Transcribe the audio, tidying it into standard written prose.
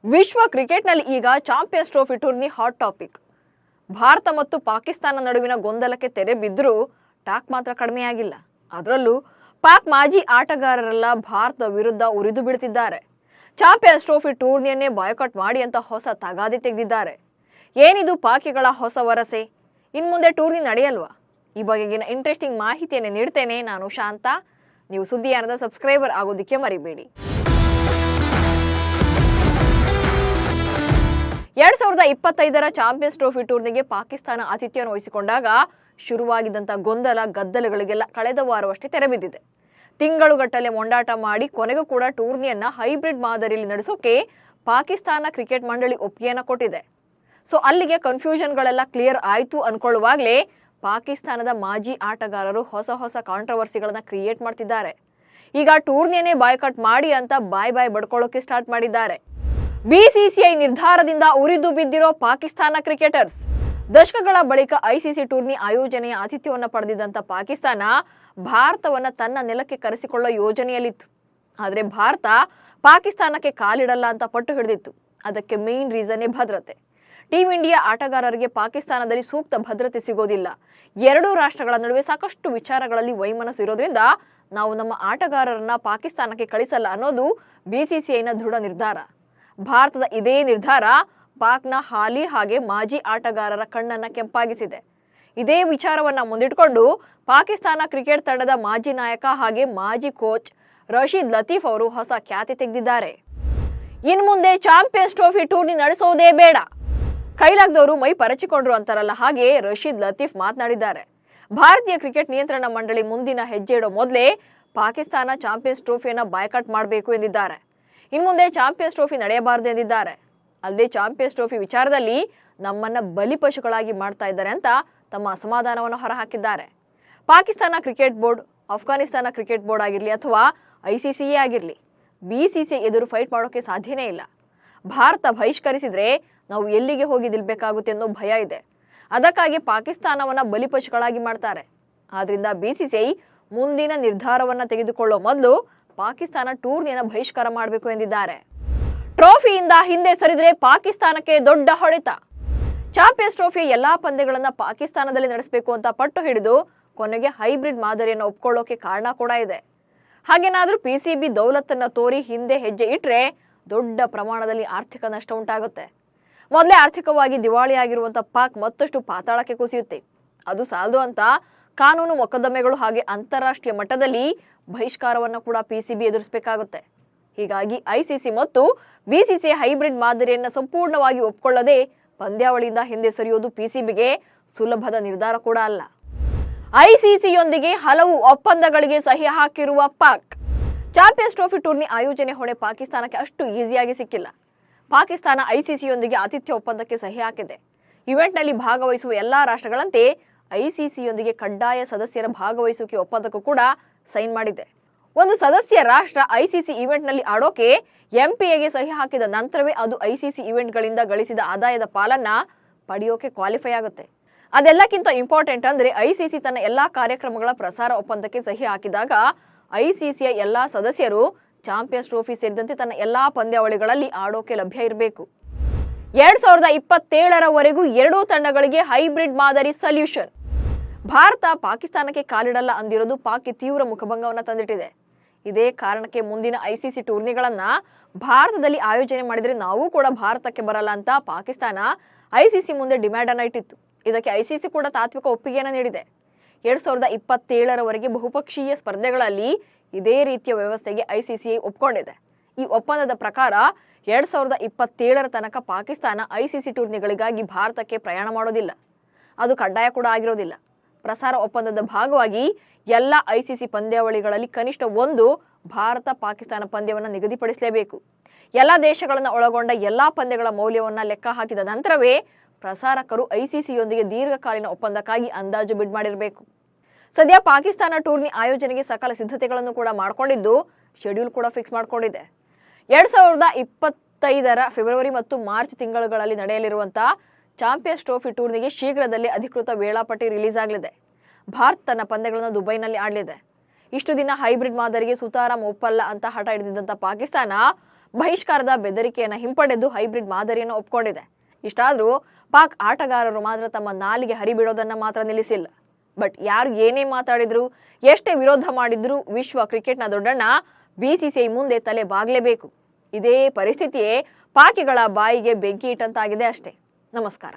ವಿಶ್ವ ಕ್ರಿಕೆಟ್ನಲ್ಲಿ ಈಗ champions trophy tourney hot topic. Bharat ಮತ್ತು ಪಾಕಿಸ್ತಾನ ನಡುವಿನ ಗೊಂದಲಕ್ಕೆ ತೆರೆ ಬಿದ್ದರೂ ಟಾಕ್ ಮಾತ್ರ ಕಡಿಮೆಯಾಗಿಲ್ಲ. ಅದರಲ್ಲೂ ಪಾಕ್ ಮಾಜಿ ಆಟಗಾರರೆಲ್ಲ ಭಾರತದ ವಿರುದ್ಧ ಉರಿದು ಬಿಡುತ್ತಿದ್ದಾರೆ. ಚಾಂಪಿಯನ್ಸ್ ಟ್ರೋಫಿ ಟೂರ್ನಿಯನ್ನೇ ಬಾಯ್ಕಾಟ್ ಮಾಡಿ ಅಂತ ಹೊಸ ತಗಾದೆ ತೆಗೆದಿದ್ದಾರೆ. ಏನಿದು ಪಾಕಿಗಳ ಹೊಸ ವರಸೆ? ಇನ್ಮುಂದೆ ಟೂರ್ನಿ ನಡೆಯಲ್ವಾ? ಈ ಬಗೆಗಿನ ಇಂಟ್ರೆಸ್ಟಿಂಗ್ ಮಾಹಿತಿಯನ್ನು ನೀಡ್ತೇನೆ. ನಾನು ಶಾಂತ. ನೀವು ಸುದ್ದಿಯಾನದ ಸಬ್ಸ್ಕ್ರೈಬರ್ ಆಗೋದಕ್ಕೆ ಮರಿಬೇಡಿ. 2025ರ ಚಾಂಪಿಯನ್ಸ್ ಟ್ರೋಫಿ ಟೂರ್ನಿಗೆ ಪಾಕಿಸ್ತಾನ ಆತಿಥ್ಯವನ್ನು ವಹಿಸಿಕೊಂಡಾಗ ಶುರುವಾಗಿದ್ದಂಥ ಗೊಂದಲ ಗದ್ದಲಗಳಿಗೆಲ್ಲ ಕಳೆದ ವಾರವಷ್ಟೇ ತೆರೆಬಿದ್ದಿದೆ. ತಿಂಗಳುಗಟ್ಟಲೆ ಮೊಂಡಾಟ ಮಾಡಿ ಕೊನೆಗೂ ಕೂಡ ಟೂರ್ನಿಯನ್ನ ಹೈಬ್ರಿಡ್ ಮಾದರಿಯಲ್ಲಿ ನಡೆಸೋಕೆ ಪಾಕಿಸ್ತಾನ ಕ್ರಿಕೆಟ್ ಮಂಡಳಿ ಒಪ್ಪಿಗೆಯನ್ನು ಕೊಟ್ಟಿದೆ. ಸೊ ಅಲ್ಲಿಗೆ ಕನ್ಫ್ಯೂಷನ್ಗಳೆಲ್ಲ ಕ್ಲಿಯರ್ ಆಯ್ತು ಅನ್ಕೊಳ್ಳುವಾಗಲೇ ಪಾಕಿಸ್ತಾನದ ಮಾಜಿ ಆಟಗಾರರು ಹೊಸ ಕಾಂಟ್ರವರ್ಸಿಗಳನ್ನ ಕ್ರಿಯೇಟ್ ಮಾಡ್ತಿದ್ದಾರೆ. ಈಗ ಟೂರ್ನಿಯನ್ನೇ ಬಾಯ್ಕಾಟ್ ಮಾಡಿ ಅಂತ ಬಾಯ್ ಬಡ್ಕೊಳ್ಳೋಕೆ ಸ್ಟಾರ್ಟ್ ಮಾಡಿದ್ದಾರೆ. ಬಿಸಿಸಿಐ ನಿರ್ಧಾರದಿಂದ ಉರಿದು ಬಿದ್ದಿರೋ ಪಾಕಿಸ್ತಾನ ಕ್ರಿಕೆಟರ್ಸ್. ದಶಕಗಳ ಬಳಿಕ ಐಸಿಸಿ ಟೂರ್ನಿ ಆಯೋಜನೆಯ ಆತಿಥ್ಯವನ್ನು ಪಡೆದಿದ್ದಂಥ ಪಾಕಿಸ್ತಾನ ಭಾರತವನ್ನ ತನ್ನ ನೆಲಕ್ಕೆ ಕರೆಸಿಕೊಳ್ಳೋ ಯೋಜನೆಯಲ್ಲಿತ್ತು. ಆದರೆ ಭಾರತ ಪಾಕಿಸ್ತಾನಕ್ಕೆ ಕಾಲಿಡಲ್ಲ ಅಂತ ಪಟ್ಟು ಹಿಡಿದಿತ್ತು. ಅದಕ್ಕೆ ಮೇನ್ ರೀಸನ್ನೇ ಭದ್ರತೆ. ಟೀಂ ಇಂಡಿಯಾ ಆಟಗಾರರಿಗೆ ಪಾಕಿಸ್ತಾನದಲ್ಲಿ ಸೂಕ್ತ ಭದ್ರತೆ ಸಿಗೋದಿಲ್ಲ. ಎರಡೂ ರಾಷ್ಟ್ರಗಳ ನಡುವೆ ಸಾಕಷ್ಟು ವಿಚಾರಗಳಲ್ಲಿ ವೈಮನಸ್ಸು ಇರೋದ್ರಿಂದ ನಾವು ನಮ್ಮ ಆಟಗಾರರನ್ನ ಪಾಕಿಸ್ತಾನಕ್ಕೆ ಕಳಿಸಲ್ಲ ಅನ್ನೋದು ಬಿಸಿಸಿಐನ ದೃಢ ನಿರ್ಧಾರ. ಭಾರತದ ಇದೇ ನಿರ್ಧಾರ ಪಾಕ್ನ ಹಾಲಿ ಹಾಗೆ ಮಾಜಿ ಆಟಗಾರರ ಕಣ್ಣನ್ನ ಕೆಂಪಾಗಿಸಿದೆ. ಇದೇ ವಿಚಾರವನ್ನ ಮುಂದಿಟ್ಕೊಂಡು ಪಾಕಿಸ್ತಾನ ಕ್ರಿಕೆಟ್ ತಂಡದ ಮಾಜಿ ನಾಯಕ ಹಾಗೆ ಮಾಜಿ ಕೋಚ್ ರಶೀದ್ ಲತೀಫ್ ಅವರು ಹೊಸ ಖ್ಯಾತಿ ತೆಗೆದಿದ್ದಾರೆ. ಇನ್ಮುಂದೆ ಚಾಂಪಿಯನ್ಸ್ ಟ್ರೋಫಿ ಟೂರ್ನಿ ನಡೆಸೋದೇ ಬೇಡ, ಕೈಲಾಗದವರು ಮೈ ಪರಚಿಕೊಂಡ್ರು ಅಂತಾರಲ್ಲ, ಹಾಗೆ ರಶೀದ್ ಲತೀಫ್ ಮಾತನಾಡಿದ್ದಾರೆ. ಭಾರತೀಯ ಕ್ರಿಕೆಟ್ ನಿಯಂತ್ರಣ ಮಂಡಳಿ ಮುಂದಿನ ಹೆಜ್ಜೆ ಇಡೋ ಮೊದಲೇ ಪಾಕಿಸ್ತಾನ ಚಾಂಪಿಯನ್ಸ್ ಟ್ರೋಫಿಯನ್ನ ಬಾಯ್ಕಾಟ್ ಮಾಡಬೇಕು ಎಂದಿದ್ದಾರೆ. ಇನ್ಮುಂದೆ ಚಾಂಪಿಯನ್ಸ್ ಟ್ರೋಫಿ ನಡೆಯಬಾರದು ಎಂದಿದ್ದಾರೆ. ಅಲ್ಲದೆ ಚಾಂಪಿಯನ್ಸ್ ಟ್ರೋಫಿ ವಿಚಾರದಲ್ಲಿ ನಮ್ಮನ್ನ ಬಲಿಪಶುಗಳಾಗಿ ಮಾಡ್ತಾ ಇದ್ದಾರೆ ಅಂತ ತಮ್ಮ ಅಸಮಾಧಾನವನ್ನು ಹೊರಹಾಕಿದ್ದಾರೆ. Pakistan cricket board, Afghanistan cricket board ಆಗಿರಲಿ ಅಥವಾ ಐಸಿಸಿಎ ಆಗಿರಲಿ, ಬಿಸಿಸಿಐ ಎದುರು ಫೈಟ್ ಮಾಡೋಕೆ ಸಾಧ್ಯನೇ ಇಲ್ಲ. ಭಾರತ ಬಹಿಷ್ಕರಿಸಿದ್ರೆ ನಾವು ಎಲ್ಲಿಗೆ ಹೋಗಿ ನಿಲ್ಬೇಕಾಗುತ್ತೆ ಅನ್ನೋ ಭಯ ಇದೆ. ಅದಕ್ಕಾಗಿ ಪಾಕಿಸ್ತಾನವನ್ನ ಬಲಿಪಶುಗಳಾಗಿ ಮಾಡ್ತಾರೆ. ಆದ್ರಿಂದ ಬಿಸಿಸಿಐ ಮುಂದಿನ ನಿರ್ಧಾರವನ್ನ ತೆಗೆದುಕೊಳ್ಳೋ ಮೊದಲು ಪಾಕಿಸ್ತಾನ ಟೂರ್ನಿಯನ್ನು ಬಹಿಷ್ಕಾರ ಮಾಡಬೇಕು ಎಂದಿದ್ದಾರೆ. ಟ್ರೋಫಿಯಿಂದ ಹಿಂದೆ ಸರಿದ್ರೆ ಪಾಕಿಸ್ತಾನಕ್ಕೆ ದೊಡ್ಡ ಹೊಡೆತ. ಚಾಂಪಿಯನ್ಸ್ ಟ್ರೋಫಿಯ ಎಲ್ಲಾ ಪಂದ್ಯಗಳನ್ನ ಪಾಕಿಸ್ತಾನದಲ್ಲಿ ನಡೆಸಬೇಕು ಅಂತ ಪಟ್ಟು ಹಿಡಿದು ಕೊನೆಗೆ ಹೈಬ್ರಿಡ್ ಮಾದರಿಯನ್ನು ಒಪ್ಕೊಳ್ಳೋಕೆ ಕಾರಣ ಕೂಡ ಇದೆ. ಹಾಗೇನಾದ್ರೂ ಪಿಸಿಬಿ ದೌಲತ್ತನ್ನ ತೋರಿ ಹಿಂದೆ ಹೆಜ್ಜೆ ಇಟ್ರೆ ದೊಡ್ಡ ಪ್ರಮಾಣದಲ್ಲಿ ಆರ್ಥಿಕ ನಷ್ಟ ಉಂಟಾಗುತ್ತೆ. ಮೊದಲೇ ಆರ್ಥಿಕವಾಗಿ ದಿವಾಳಿಯಾಗಿರುವಂತ ಪಾಕ್ ಮತ್ತಷ್ಟು ಪಾತಾಳಕ್ಕೆ ಕುಸಿಯುತ್ತೆ. ಅದು ಸಾಲದು ಅಂತ ಕಾನೂನು ಮೊಕದ್ದಮೆಗಳು ಹಾಗೆ ಅಂತಾರಾಷ್ಟ್ರೀಯ ಮಟ್ಟದಲ್ಲಿ ಬಹಿಷ್ಕಾರವನ್ನು ಕೂಡ ಪಿಸಿಬಿ ಎದುರಿಸಬೇಕಾಗುತ್ತೆ. ಹೀಗಾಗಿ ಐಸಿಸಿ ಮತ್ತು ಬಿಸಿಸಿಐ ಹೈಬ್ರಿಡ್ ಮಾದರಿಯನ್ನ ಸಂಪೂರ್ಣವಾಗಿ ಒಪ್ಕೊಳ್ಳದೆ ಪಂದ್ಯಾವಳಿಯಿಂದ ಹಿಂದೆ ಸರಿಯೋದು ಪಿಸಿಬಿಗೆ ಸುಲಭದ ನಿರ್ಧಾರ ಕೂಡ ಅಲ್ಲ. ಐಸಿಸಿಯೊಂದಿಗೆ ಹಲವು ಒಪ್ಪಂದಗಳಿಗೆ ಸಹಿ ಹಾಕಿರುವ ಪಾಕ್. ಚಾಂಪಿಯನ್ಸ್ ಟ್ರೋಫಿ ಟೂರ್ನಿ ಆಯೋಜನೆ ಹೊಣೆ ಪಾಕಿಸ್ತಾನಕ್ಕೆ ಅಷ್ಟು ಈಸಿಯಾಗಿ ಸಿಕ್ಕಿಲ್ಲ. ಪಾಕಿಸ್ತಾನ ಐಸಿಸಿಯೊಂದಿಗೆ ಆತಿಥ್ಯ ಒಪ್ಪಂದಕ್ಕೆ ಸಹಿ ಹಾಕಿದೆ. ಇವೆಂಟ್ನಲ್ಲಿ ಭಾಗವಹಿಸುವ ಎಲ್ಲಾ ರಾಷ್ಟ್ರಗಳಂತೆ ಐಸಿಸಿಯೊಂದಿಗೆ ಕಡ್ಡಾಯ ಸದಸ್ಯರ ಭಾಗವಹಿಸುವಿಕೆ ಒಪ್ಪಂದಕ್ಕೂ ಕೂಡ ಸೈನ್ ಮಾಡಿದೆ. ಒಂದು ಸದಸ್ಯ ರಾಷ್ಟ್ರ ಐಸಿಸಿ ಇವೆಂಟ್ನಲ್ಲಿ ಆಡೋಕೆ ಎಂಪಿಎಗೆ ಸಹಿ ಹಾಕಿದ ನಂತರವೇ ಅದು ಐಸಿಸಿ ಇವೆಂಟ್ಗಳಿಂದ ಗಳಿಸಿದ ಆದಾಯದ ಪಾಲನ್ನ ಪಡೆಯೋಕೆ ಕ್ವಾಲಿಫೈ ಆಗುತ್ತೆ. ಅದೆಲ್ಲಕ್ಕಿಂತ ಇಂಪಾರ್ಟೆಂಟ್ ಅಂದ್ರೆ ಐಸಿಸಿ ತನ್ನ ಎಲ್ಲಾ ಕಾರ್ಯಕ್ರಮಗಳ ಪ್ರಸಾರ ಒಪ್ಪಂದಕ್ಕೆ ಸಹಿ ಹಾಕಿದಾಗ ಐಸಿಸಿಯ ಎಲ್ಲಾ ಸದಸ್ಯರು ಚಾಂಪಿಯನ್ಸ್ ಟ್ರೋಫಿ ಸೇರಿದಂತೆ ತನ್ನ ಎಲ್ಲಾ ಪಂದ್ಯಾವಳಿಗಳಲ್ಲಿ ಆಡೋಕೆ ಲಭ್ಯ ಇರಬೇಕು. 2027ರವರೆಗೂ ಎರಡೂ ತಂಡಗಳಿಗೆ ಹೈಬ್ರಿಡ್ ಮಾದರಿ ಸೊಲ್ಯೂಷನ್. ಭಾರತ ಪಾಕಿಸ್ತಾನಕ್ಕೆ ಕಾಲಿಡಲ್ಲ ಅಂದಿರೋದು ಪಾಕ್ಗೆ ತೀವ್ರ ಮುಖಭಂಗವನ್ನ ತಂದಿಟ್ಟಿದೆ. ಇದೇ ಕಾರಣಕ್ಕೆ ಮುಂದಿನ ಐಸಿಸಿ ಟೂರ್ನಿಗಳನ್ನ ಭಾರತದಲ್ಲಿ ಆಯೋಜನೆ ಮಾಡಿದ್ರೆ ನಾವು ಕೂಡ ಭಾರತಕ್ಕೆ ಬರಲ್ಲ ಅಂತ ಪಾಕಿಸ್ತಾನ ಐಸಿಸಿ ಮುಂದೆ ಡಿಮ್ಯಾಂಡ್ ಅನ್ನ ಇಟ್ಟಿತ್ತು. ಇದಕ್ಕೆ ಐಸಿಸಿ ಕೂಡ ತಾತ್ವಿಕ ಒಪ್ಪಿಗೆಯನ್ನು ನೀಡಿದೆ. 2027ರವರೆಗೆ ಬಹುಪಕ್ಷೀಯ ಸ್ಪರ್ಧೆಗಳಲ್ಲಿ ಇದೇ ರೀತಿಯ ವ್ಯವಸ್ಥೆಗೆ ಐಸಿಸಿಐ ಒಪ್ಕೊಂಡಿದೆ. ಈ ಒಪ್ಪಂದದ ಪ್ರಕಾರ 2027ರ ತನಕ ಪಾಕಿಸ್ತಾನ ಐಸಿಸಿ ಟೂರ್ನಿಗಳಿಗಾಗಿ ಭಾರತಕ್ಕೆ ಪ್ರಯಾಣ ಮಾಡೋದಿಲ್ಲ. ಅದು ಕಡ್ಡಾಯ ಕೂಡ ಆಗಿರೋದಿಲ್ಲ. ಪ್ರಸಾರ ಒಪ್ಪಂದದ ಭಾಗವಾಗಿ ಎಲ್ಲ ಐಸಿಸಿ ಪಂದ್ಯಾವಳಿಗಳಲ್ಲಿ ಕನಿಷ್ಠ ಒಂದು ಭಾರತ ಪಾಕಿಸ್ತಾನ ಪಂದ್ಯವನ್ನು ನಿಗದಿಪಡಿಸಲೇಬೇಕು. ಎಲ್ಲ ದೇಶಗಳನ್ನು ಒಳಗೊಂಡ ಎಲ್ಲಾ ಪಂದ್ಯಗಳ ಮೌಲ್ಯವನ್ನ ಲೆಕ್ಕ ಹಾಕಿದ ನಂತರವೇ ಪ್ರಸಾರಕರು ಐಸಿಸಿಯೊಂದಿಗೆ ದೀರ್ಘಕಾಲೀನ ಒಪ್ಪಂದಕ್ಕಾಗಿ ಅಂದಾಜು ಬಿಡ್ ಮಾಡಿರಬೇಕು. ಸದ್ಯ ಪಾಕಿಸ್ತಾನ ಟೂರ್ನಿ ಆಯೋಜನೆಗೆ ಸಕಲ ಸಿದ್ಧತೆಗಳನ್ನು ಕೂಡ ಮಾಡಿಕೊಂಡಿದ್ದು ಶೆಡ್ಯೂಲ್ ಕೂಡ ಫಿಕ್ಸ್ ಮಾಡಿಕೊಂಡಿದೆ. 2025ರ ಫೆಬ್ರವರಿ ಮತ್ತು ಮಾರ್ಚ್ ತಿಂಗಳುಗಳಲ್ಲಿ ನಡೆಯಲಿರುವಂತಹ ಚಾಂಪಿಯನ್ಸ್ ಟ್ರೋಫಿ ಟೂರ್ನಿಗೆ ಶೀಘ್ರದಲ್ಲೇ ಅಧಿಕೃತ ವೇಳಾಪಟ್ಟಿ ರಿಲೀಸ್ ಆಗಲಿದೆ. ಭಾರತ ತನ್ನ ಪಂದ್ಯಗಳನ್ನು ದುಬೈನಲ್ಲಿ ಆಡಲಿದೆ. ಇಷ್ಟು ದಿನ ಹೈಬ್ರಿಡ್ ಮಾದರಿಗೆ ಸುತಾರಾಮ್ ಒಪ್ಪಲ್ಲ ಅಂತ ಹಠ ಹಿಡಿದಿದ್ದಂಥ ಪಾಕಿಸ್ತಾನ ಬಹಿಷ್ಕಾರದ ಬೆದರಿಕೆಯನ್ನು ಹಿಂಪಡೆದು ಹೈಬ್ರಿಡ್ ಮಾದರಿಯನ್ನು ಒಪ್ಕೊಂಡಿದೆ. ಇಷ್ಟಾದರೂ ಪಾಕ್ ಆಟಗಾರರು ಮಾತ್ರ ತಮ್ಮ ನಾಲಿಗೆ ಹರಿಬಿಡೋದನ್ನ ಮಾತ್ರ ನಿಲ್ಲಿಸಿಲ್ಲ. ಬಟ್ ಯಾರು ಏನೇ ಮಾತಾಡಿದ್ರು, ಎಷ್ಟೇ ವಿರೋಧ ಮಾಡಿದ್ರು ವಿಶ್ವ ಕ್ರಿಕೆಟ್ನ ದೊಡ್ಡಣ್ಣ BCCI ಮುಂದೆ ತಲೆ ಬಾಗಲೇಬೇಕು. ಇದೇ ಪರಿಸ್ಥಿತಿಯೇ ಪಾಕಿಗಳ ಬಾಯಿಗೆ ಬೆಂಕಿ ಇಟ್ಟಂತಾಗಿದೆ ಅಷ್ಟೇ. ನಮಸ್ಕಾರ.